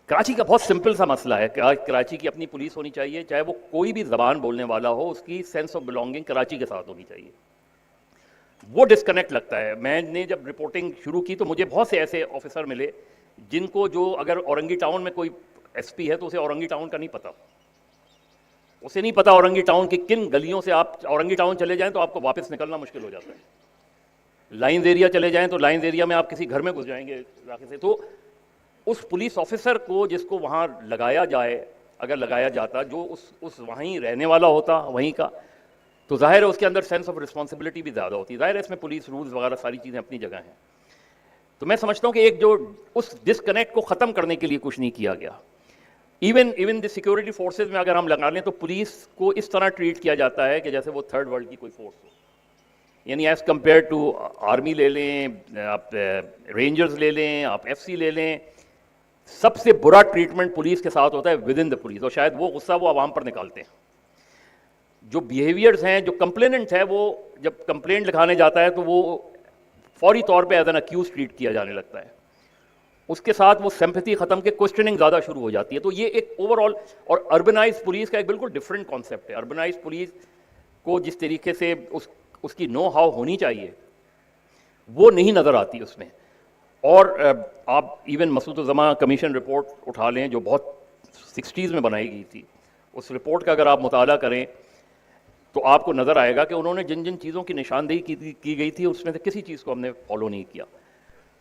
کراچی کا بہت سمپل سا مسئلہ ہے کہ کراچی کی اپنی پولیس ہونی چاہیے، چاہے وہ کوئی بھی زبان بولنے والا ہو، اس کی سینس آف بلونگنگ کراچی کے ساتھ ہونی چاہیے. وہ ڈسکنیکٹ لگتا ہے. میں نے جب رپورٹنگ شروع کی تو مجھے بہت سے ایسے آفیسر ملے جن کو جو اگر اورنگی ٹاؤن میں کوئی ایس پی ہے تو اسے اورنگی ٹاؤن کا نہیں پتا، اسے نہیں پتا اورنگی ٹاؤن کی کن گلیوں سے آپ اورنگی ٹاؤن چلے جائیں تو آپ کو واپس نکلنا مشکل ہو جاتا ہے. لائنز ایریا چلے جائیں تو لائنز ایریا میں آپ کسی گھر میں گھس جائیں گے علاقے سے. تو اس پولیس آفیسر کو جس کو وہاں لگایا جائے، اگر لگایا جاتا جو اس وہیں رہنے والا ہوتا وہیں کا، تو ظاہر ہے اس کے اندر سینس آف رسپانسبلٹی بھی زیادہ ہوتی ہے. ظاہر ہے اس میں پولیس رولز وغیرہ ساری چیزیں اپنی جگہ ہیں. تو میں سمجھتا ہوں کہ ایک جو اس ڈسکنیکٹ کو ختم کرنے کے لیے کچھ نہیں کیا گیا. ایون دی سیکورٹی فورسز میں اگر ہم لگا لیں تو پولیس کو اس طرح ٹریٹ کیا جاتا ہے کہ جیسے وہ تھرڈ ورلڈ کی کوئی فورس ہو. یعنی ایز کمپیئر ٹو آرمی لے لیں، آپ رینجرز لے لیں، آپ ایف سی لے لیں، سب سے برا ٹریٹمنٹ پولیس کے ساتھ ہوتا ہے ود ان دا پولیس. اور شاید وہ غصہ وہ عوام پر نکالتے ہیں. جو بیہیویئرز ہیں، جو کمپلیننٹ ہے، وہ جب کمپلینٹ لکھانے جاتا ہے تو وہ فوری طور پہ ایز این اکیوز ٹریٹ کیا جانے لگتا ہے. اس کے ساتھ وہ سمپتھی ختم کے کوسچننگ زیادہ شروع ہو جاتی ہے. تو یہ ایک اوور آل، اور اربنائز پولیس کا ایک بالکل ڈفرینٹ کانسیپٹ ہے. اربنائز پولیس کو جس طریقے سے اس کی نو ہاؤ ہونی چاہیے وہ نہیں نظر آتی اس میں. اور آپ ایون مسعود الزماں کمیشن رپورٹ اٹھا لیں جو بہت 60s میں بنائی گئی تھی، اس رپورٹ کا اگر آپ مطالعہ کریں تو آپ کو نظر آئے گا کہ انہوں نے جن جن چیزوں کی نشاندہی کی گئی تھی اس میں سے کسی چیز کو ہم نے فالو نہیں کیا.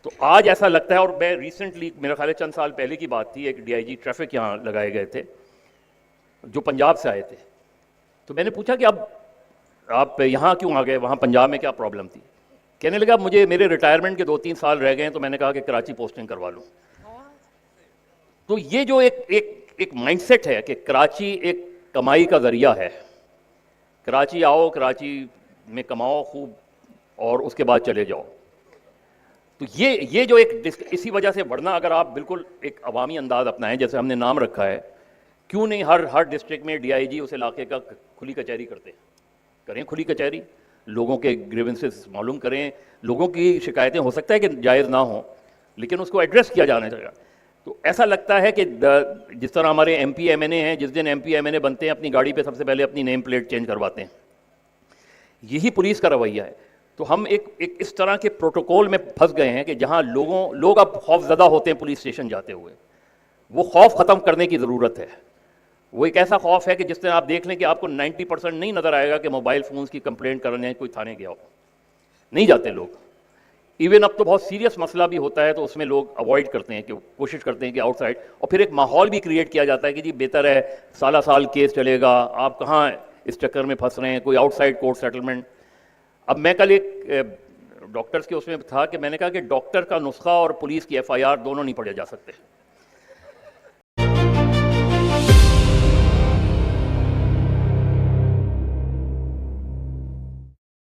تو آج ایسا لگتا ہے، اور میں ریسنٹلی، میرا خیال ہے چند سال پہلے کی بات تھی، ایک ڈی آئی جی ٹریفک یہاں لگائے گئے تھے جو پنجاب سے آئے تھے. تو میں نے پوچھا کہ اب آپ یہاں کیوں آ گئے، وہاں پنجاب میں کیا پرابلم تھی؟ کہنے لگا مجھے میرے ریٹائرمنٹ کے 2-3 سال رہ گئے ہیں تو میں نے کہا کہ کراچی پوسٹنگ کروا لوں. تو یہ جو ایک مائنڈ سیٹ ہے کہ کراچی ایک کمائی کا ذریعہ ہے، کراچی آؤ، کراچی میں کماؤ خوب اور اس کے بعد چلے جاؤ. تو یہ جو اسی وجہ سے، ورنہ اگر آپ بالکل ایک عوامی انداز اپنائیں جیسے ہم نے نام رکھا ہے، کیوں نہیں ہر ڈسٹرکٹ میں ڈی آئی جی اس علاقے کا کھلی کچہری کریں کھلی کچہری، لوگوں کے گریونسز معلوم کریں، لوگوں کی شکایتیں ہو سکتا ہے کہ جائز نہ ہوں لیکن اس کو ایڈریس کیا جانا چاہیے. تو ایسا لگتا ہے کہ جس طرح ہمارے ایم پی ایم این اے ہیں، جس دن ایم پی ایم این اے بنتے ہیں اپنی گاڑی پہ سب سے پہلے اپنی نیم پلیٹ چینج کرواتے ہیں. یہی پولیس کا رویہ ہے. تو ہم ایک اس طرح کے پروٹوکول میں پھنس گئے ہیں کہ جہاں لوگ اب خوف زدہ ہوتے ہیں پولیس اسٹیشن جاتے ہوئے. وہ خوف ختم کرنے کی ضرورت ہے. وہ ایک ایسا خوف ہے کہ جس طرح آپ دیکھ لیں کہ آپ کو 90% نہیں نظر آئے گا کہ موبائل فونز کی کمپلینٹ کرنے کوئی تھانے گیا ہو. نہیں جاتے لوگ. ایون اب تو بہت سیریس مسئلہ بھی ہوتا ہے تو اس میں لوگ اوائڈ کرتے ہیں، کہ کوشش کرتے ہیں کہ آؤٹ سائڈ، اور پھر ایک ماحول بھی کریٹ کیا جاتا ہے کہ جی بہتر ہے سال کیس چلے گا، آپ کہاں اس چکر میں پھنس رہے ہیں، کوئی آؤٹ سائڈ کورٹ سیٹلمنٹ. اب میں کل ایک ڈاکٹرز کے اس میں تھا کہ میں نے کہا کہ ڈاکٹر کا نسخہ اور پولیس کی ایف آئی آر دونوں نہیں پڑھے جا سکتے.